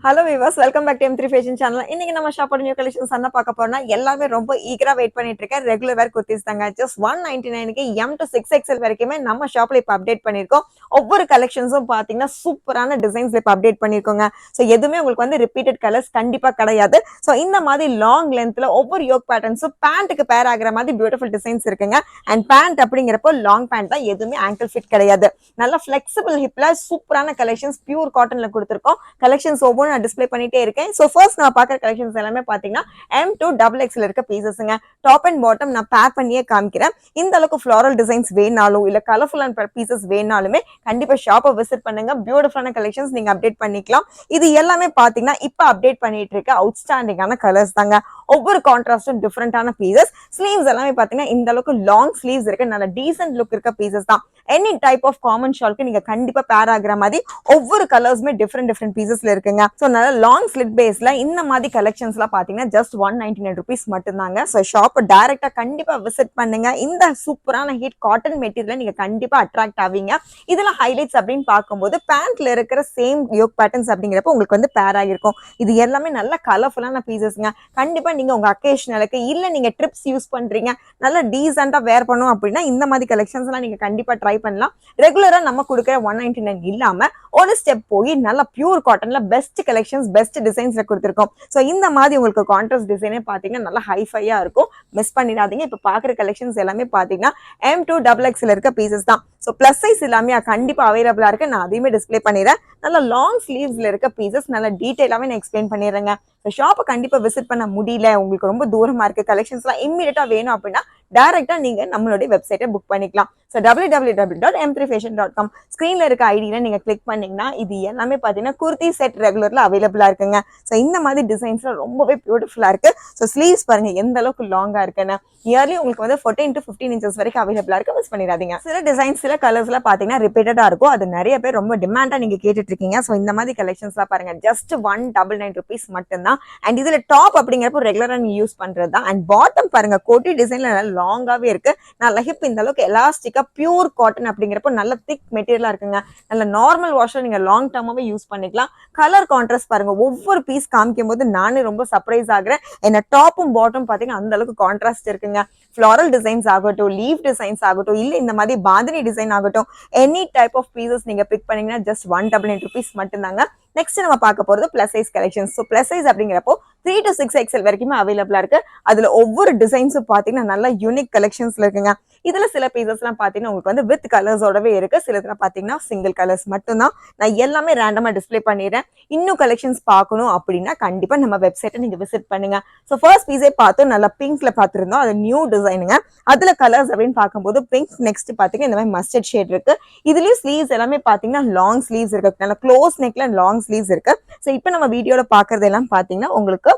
Hello viewers, welcome back to M3 fashion channel. இன்னைக்கு நம்ம ஷாப்போட நியூ கலெக்ஷன்ஸ் என்ன பார்க்க போறோம்னா, எல்லாமே ரொம்ப ஈகரா வெயிட் பண்ணிட்டு இருக்க ரெகுலர் வேர் குர்த்திஸ் தாங்க. ஜஸ்ட் 199க்கு M to 6XL வரைக்குமே நம்ம ஷாப்ல இப்ப அப்டேட் பண்ணிருக்கோம். ஒவ்வொரு கலெக்ஷன்ஸும் பாத்தீங்கன்னா சூப்பரான டிசைன்ஸ்ல இப்ப அப்டேட் பண்ணிருக்கோங்க. சோ எதுவுமே உங்களுக்கு வந்து ரிப்பீட்டட் கலர்ஸ் கண்டிப்பா கிடையாது. சோ இந்த மாதிரி லாங் லென்த்ல ஒவ்வொரு யோக் பேட்டர்ன்ஸும் பேண்ட்டுக்கு பேர் ஆகிற மாதிரி பியூட்டிஃபுல் டிசைன்ஸ் இருக்குங்க. அண்ட் பேண்ட் அப்படிங்கிறப்போ லாங் பேண்ட் தான், எதுவுமே ஆங்கிள் ஃபிட் கிடையாது. நல்லா ஃபிளெக்சிபிள் ஹிப்ல சூப்பரான கலெக்ஷன்ஸ் பியூர் காட்டன்ல கொடுத்துருக்கோம். கலெக்ஷன்ஸ் ஒவ்வொரு நான் டிஸ்ப்ளே பண்ணிட்டே இருக்கேன். சோ ஃபர்ஸ்ட் நான் பார்க்குற கலெக்ஷன்ஸ் எல்லாமே பாத்தீங்கன்னா M to XXL இருக்க பீசஸ்ங்க. டாப் அண்ட் பாட்டம் நான் பேர் பண்ணியே காமிக்கிறேன். இந்த அளவுக்கு ஃப்ளாரல் டிசைன்ஸ் வேணாலும் இல்ல கலர்ஃபுல் அண்ட் பீசஸ் வேணாலுமே கண்டிப்பா ஷாப்பை விசிட் பண்ணுங்க. பியூட்டிஃபுல்லான கலெக்ஷன்ஸ் நீங்க அப்டேட் பண்ணிக்கலாம். இது எல்லாமே பாத்தீங்கன்னா இப்ப அப்டேட் பண்ணிட்டு இருக்க அவுட்ஸ்டாண்டிங்கான கலர்ஸ் தாங்க. ஒவ்வொரு கான்ட்ராஸ்டும் டிஃப்ரெண்டான பீசஸ். ஸ்லீவ்ஸ் எல்லாமே பாத்தீங்கன்னா இந்த அளவுக்கு லாங் ஸ்லீவ்ஸ் இருக்கு. நல்ல டீசென்ட் லுக் இருக்க பீசஸ் தான். எனி டைப் ஆஃப் காமன் ஷால்க்கு நீங்க கண்டிப்பா பேர் ஆகிற மாதிரி ஒவ்வொரு கலர்ஸுமே டிஃப்ரெண்ட் பீசஸ்ல இருக்குங்க. சோ நல்ல லாங் ஸ்லிட் பேஸ்ல இந்த மாதிரி கலெக்ஷன்ஸ் எல்லாம் பாத்தீங்கன்னா ஜஸ்ட் 199 rupees மட்டும் தாங்க. சோ ஷாப் டைரக்டா கண்டிப்பா விசிட் பண்ணுங்க. இந்த சூப்பரான ஹீட் காட்டன் மெட்டீரியல் நீங்க கண்டிப்பா அட்ராக்ட் ஆவீங்க. இதுல ஹைலைட்ஸ் அப்படின்னு பார்க்கும்போது பேண்ட்ல இருக்கிற சேம் யோக் பேட்டர்ன்ஸ் அப்படிங்கிறப்ப உங்களுக்கு வந்து பேர் ஆகிருக்கும். இது எல்லாமே நல்ல கலர்ஃபுல்லான பீசஸ்ங்க. கண்டிப்பா நீங்க உங்க அக்கேஷனலுக்கு இல்ல நீங்க ட்ரிப்ஸ் யூஸ் பண்றீங்க, நல்ல டீசெண்டா வேர் பண்ணும் அப்படின்னா இந்த மாதிரி கலெக்ஷன்ஸ் எல்லாம் நீங்க கண்டிப்பா ட்ரை பண்ணலாம். ரெகுலரா நம்ம கொடுக்குற 199 இல்லாம ஒரு ஸ்டெப் போய் நல்ல பியூர் காட்டன்ல பெஸ்ட் கலெக்ஷன்ஸ் பெஸ்ட் டிசைன்ஸ்ல கொடுத்துருக்கோம். சோ இந்த மாதிரி உங்களுக்கு கான்ட்ராஸ்ட் டிசைனே பாத்தீங்கன்னா நல்லா ஹைஃபையா இருக்கும். மிஸ் பண்ணிடாதீங்க. இப்ப பாக்குற கலெக்ஷன்ஸ் எல்லாமே பாத்தீங்கன்னா M to XXL இருக்க பீசஸ் தான். சோ பிளஸ் சைஸ் எல்லாமே கண்டிப்பா அவைலபிளா இருக்கு. நான் அதையுமே டிஸ்ப்ளே பண்ணிடுறேன். நல்ல லாங் ஸ்லீவ்ஸ்ல இருக்க பீசஸ் நல்ல டீடைலாவே நான் எக்ஸ்பிளைன் பண்ணிடுறேங்க. ஷாப்பை கண்டிப்பா விசிட் பண்ண முடியல, உங்களுக்கு ரொம்ப தூரமா இருக்கு, கலெக்ஷன்ஸ் எல்லாம் இம்மீடியட்டா வேணும் அப்படின்னா டைரக்டா நீங்க நம்மளுடைய வெப்சைட்டை புக் பண்ணிக்கலாம். ஸோ www.m3fashion.com ஸ்கிரீன்ல இருக்க ஐடியில நீங்க கிளிக் பண்ணீங்கன்னா இது எல்லாமே பாத்தீங்கன்னா குர்த்தி செட் ரெகுலர்ல அவைலபிளா இருக்குங்க. ஸோ இந்த மாதிரி டிசைன்ஸ்ல ரொம்பவே பியூட்டிஃபுல்லா இருக்கு. ஸோ ஸ்லீவ்ஸ் பாருங்க எந்த அளவுக்கு லாங்கா இருக்குன்னு. இயர்லி உங்களுக்கு வந்து 14 to 15 inches வரைக்கும் அவைலபிளா இருக்கு. மிஸ் பண்ணிடாதீங்க. சில டிசைன்ஸ் சில கலர்ஸ் எல்லாம் பாத்தீங்கன்னா ரிப்பீட்டடா இருக்கும். அது நிறைய பேர் ரொம்ப டிமாண்டா நீங்க கேட்டுட்டு இருக்கீங்க. ஸோ இந்த மாதிரி கலெக்ஷன்ஸ் எல்லாம் பாருங்க ஜஸ்ட் 199 rupees மட்டும்தான். அண்ட் இதுல டாப் அப்படிங்கிறப்போ ரெகுலரா நீங்க யூஸ் பண்றதுதான். அண்ட் பாட்டம் பாருங்க கோட்டி டிசைன்ல நல்லா லாங்காவே இருக்கு. நல்ல ஹிப் இந்த அளவுக்கு எலாஸ்டிக்கா பியூர் காட்டன் அப்படிங்கிறப்போ நல்ல திக் மெட்டீரியலா இருக்குங்க. நல்ல நார்மல் வாஷ்ல நீங்க லாங் டர்மாவே யூஸ் பண்ணிக்கலாம். கலர் கான்ட்ராஸ்ட் பாருங்க, ஒவ்வொரு பீஸ் காமிக்கும் போது நானே ரொம்ப சர்ப்ரைஸ் ஆகுறேன். என்ன டாப்பும் பாட்டம் பாத்தீங்கன்னா அந்த அளவுக்கு கான்ட்ராஸ்ட் இருக்குங்க. ஃபிளாரல் டிசைன்ஸ் ஆகட்டும், லீவ் டிசைன்ஸ் ஆகட்டும், இல்ல இந்த மாதிரி பாந்தினி டிசைன் ஆகட்டும், எனி டைப் ஆஃப் பீசஸ் நீங்க பிக் பண்ணீங்கன்னா ஜஸ்ட் 199 rupees மட்டும்தாங்க. நெக்ஸ்ட் நம்ம பார்க்க போறது plus size collection. So plus size அப்படிங்கிறப்போ 3 to 6XL வரைக்குமே அவைலபிளா இருக்கு. அதுல ஒவ்வொரு டிசைன்ஸும் பாத்தீங்கன்னா நல்ல யூனிக் கலெக்ஷன்ஸ்ல இருக்குங்க. இதுல சில பீசஸ் எல்லாம் பாத்தீங்கன்னா உங்களுக்கு வந்து வித் கலர்ஸோடவே இருக்கு. சில இதெல்லாம் பாத்தீங்கன்னா சிங்கிள் கலர்ஸ் மட்டும்தான். நான் எல்லாமே ரேண்டமா டிஸ்ப்ளே பண்ணிடுறேன். இன்னும் கலெக்ஷன்ஸ் பார்க்கணும் அப்படின்னா கண்டிப்பா நம்ம வெப்சைட்டை நீங்க விசிட் பண்ணுங்க. ஸோ ஃபர்ஸ்ட் பீஸே பார்த்தோம், நல்லா பிங்க்ல பார்த்திருந்தோம். அது நியூ டிசைனுங்க. அதுல கலர்ஸ் அப்படின்னு பார்க்கும்போது பிங்க், நெக்ஸ்ட் பாத்தீங்கன்னா இந்த மாதிரி மஸ்டர்ட் ஷேட் இருக்கு. இதுலயும் ஸ்லீவ்ஸ் எல்லாமே பாத்தீங்கன்னா லாங் ஸ்லீவ்ஸ் இருக்கு. நல்ல க்ளோஸ் நெக்ல லாங் ஸ்லீவ்ஸ் இருக்கு. ஸோ இப்போ நம்ம வீடியோல பாக்குறது எல்லாம் பாத்தீங்கன்னா உங்களுக்கு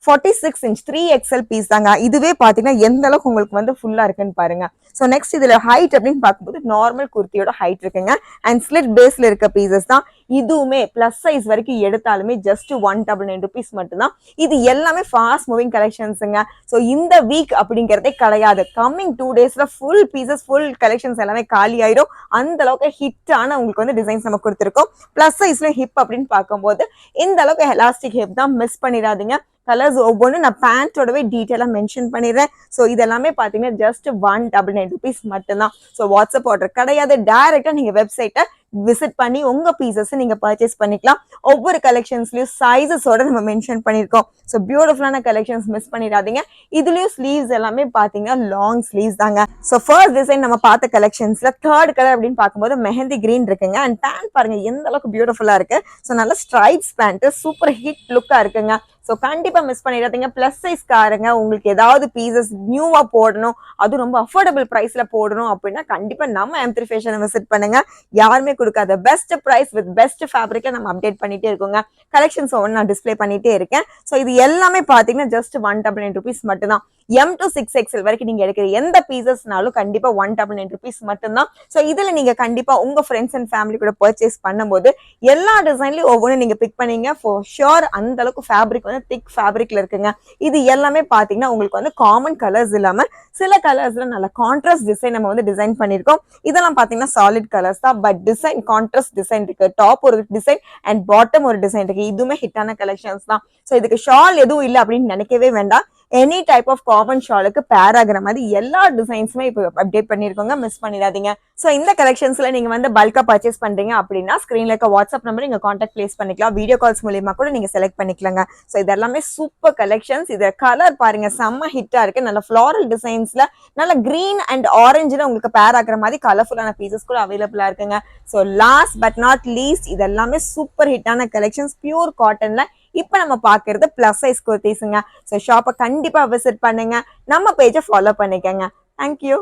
46 inch 3XL பீஸ் தாங்க. இதுவே பாத்தீங்கன்னா எந்த அளவுக்கு உங்களுக்கு வந்து ஃபுல்லா இருக்குன்னு பாருங்க. சோ நெக்ஸ்ட் இதுல ஹைட் அப்படின்னு பார்க்கும்போது நார்மல் குர்த்தியோட ஹைட் இருக்குங்க. அண்ட் ஸ்லிட் பேஸ்ல இருக்க பீசஸ் தான். இதுவுமே பிளஸ் சைஸ் வரைக்கும் எடுத்தாலுமே ஜஸ்ட் 199 rupees மட்டும்தான். இது எல்லாமே ஃபாஸ்ட் மூவிங் கலெக்ஷன்ஸுங்க. ஸோ இந்த வீக் அப்படிங்கிறதே கிடையாது. கம்மிங் 2 daysல ஃபுல் பீசஸ் ஃபுல் கலெக்ஷன்ஸ் எல்லாமே காலி ஆயிடும். அந்த அளவுக்கு ஹிட்டான உங்களுக்கு வந்து டிசைன்ஸ் நம்ம கொடுத்துருக்கோம். பிளஸ் சைஸ்ல ஹிப் அப்படின்னு பார்க்கும்போது இந்த அளவுக்கு எலாஸ்டிக் ஹிப் தான். மிஸ் பண்ணிடாதீங்க. கலர்ஸ் ஒவ்வொன்றும் நான் பேண்டோடவே டீட்டெயிலா மென்ஷன் பண்ணிடுறேன். ஸோ இதெல்லாமே பார்த்தீங்கன்னா ஜஸ்ட் 199 rupees மட்டும்தான். ஸோ வாட்ஸ்அப் ஆர்டர் கிடையாது. டைரக்டா நீங்க வெப்சைட்டை விசிட் பண்ணி உங்க பீசஸ் நீங்க பர்ச்சேஸ் பண்ணிக்கலாம். ஒவ்வொரு கலெக்ஷன்ஸ்லயும் சைஸஸோட நம்ம மென்ஷன் பண்ணிருக்கோம். ஸோ பியூட்டிஃபுல்லான கலெக்ஷன்ஸ் மிஸ் பண்ணிடாதீங்க. இதுலயும் ஸ்லீவ்ஸ் எல்லாமே பாத்தீங்கன்னா லாங் ஸ்லீவ்ஸ் தாங்க. ஸோ ஃபர்ஸ்ட் டிசைன் நம்ம பார்த்த கலெக்ஷன்ஸ்ல தேர்ட் கலர் அப்படின்னு பார்க்கும்போது மெஹந்தி கிரீன் இருக்குங்க. அண்ட் பேண்ட் பாருங்க எந்த அளவுக்கு பியூட்டிஃபுல்லா இருக்கு. ஸோ நல்ல ஸ்ட்ரைப்ஸ் பேண்ட் சூப்பர் ஹிட் லுக்கா இருக்குங்க. ஸோ கண்டிப்பா மிஸ் பண்ணிடாதீங்க. பிளஸ் சைஸ் காருங்க, உங்களுக்கு ஏதாவது பீசஸ் நியூவா போடணும், அது ரொம்ப அஃபோர்டபுள் பிரைஸ்ல போடணும் அப்படின்னா கண்டிப்பா நம்ம M3 ஃபேஷனை விசிட் பண்ணுங்க. யாருமே கொடுக்காத பெஸ்ட் பிரைஸ் வித் பெஸ்ட் ஃபேப்ரிக்ல நம்ம அப்டேட் பண்ணிட்டே இருக்கோங்க. கலெக்ஷன்ஸ் ஒன்று நான் டிஸ்ப்ளே பண்ணிட்டே இருக்கேன். ஸோ இது எல்லாமே பாத்தீங்கன்னா ஜஸ்ட் 199 rupees மட்டும்தான். M to 6XL வரைக்கும் நீங்க எடுக்கிற எந்த பீசஸ்னாலும் கண்டிப்பா 199 rupees மட்டும்தான். ஸோ இதுல நீங்க கண்டிப்பா உங்க ஃப்ரெண்ட்ஸ் அண்ட் ஃபேமிலி கூட பர்ச்சேஸ் பண்ணும்போது எல்லா டிசைன்லயும் ஒவ்வொன்றும் நீங்க பிக் பண்ணீங்க ஃபார் ஷுர் அந்த அளவுக்கு ஃபேப்ரிக் வந்து வந்து திக் ஃபேப்ரிக்ல இருக்குங்க. இது எல்லாமே பாத்தீங்கன்னா உங்களுக்கு வந்து காமன் கலர்ஸ் இல்லாம சில கலர்ஸ்ல நல்ல கான்ட்ராஸ்ட் டிசைன் நம்ம வந்து டிசைன் பண்ணிருக்கோம். இதெல்லாம் பாத்தீங்கன்னா சாலிட் கலர்ஸ் தான், பட் டிசைன் கான்ட்ராஸ்ட் டிசைன் இருக்கு. டாப் ஒரு டிசைன் அண்ட் பாட்டம் ஒரு டிசைன் இருக்கு. இதுவுமே ஹிட்டான கலெக்ஷன்ஸ் தான். ஸோ இதுக்கு ஷால் எதுவும் இல்லை அப்படின்னு நினைக்கவே வேண்டாம். எனி டைப் ஆஃப் காமன் ஷாலுக்கு பேர் ஆகிற மாதிரி எல்லா டிசைன்ஸுமே இப்போ அப்டேட் பண்ணிருக்கோங்க, மிஸ் பண்ணிடாதீங்க. ஸோ இந்த கலெக்ஷன்ஸ்ல நீங்க வந்து பல்கா பர்ச்சேஸ் பண்றீங்க அப்படின்னா ஸ்கிரீன்ல இருக்க வாட்ஸ்அப் நம்பர் நீங்க கான்டாக்ட் பிளேஸ் பண்ணிக்கலாம். வீடியோ கால்ஸ் மூலியமா கூட நீங்க செலக்ட் பண்ணிக்கலாங்க. ஸோ இது எல்லாமே சூப்பர் கலெக்ஷன்ஸ். இது கலர் பாருங்க செம்ம ஹிட்டா இருக்கு. நல்ல ஃபிளாரல் டிசைன்ஸ்ல நல்ல கிரீன் அண்ட் ஆரஞ்சுல உங்களுக்கு பேர் ஆகிற மாதிரி கலர்ஃபுல்லான பீசஸ் கூட அவைலபிளா இருக்குங்க. So last but not least இது எல்லாமே சூப்பர் ஹிட்டான கலெக்ஷன்ஸ் பியூர் காட்டன்ல இப்ப நம்ம பாக்குறது பிளஸ் சைஸ் குர்த்திஸ்ங்க. ஸோ ஷாப்பை கண்டிப்பா விசிட் பண்ணுங்க, நம்ம பேஜை ஃபாலோ பண்ணிக்கங்க. தேங்க்யூ.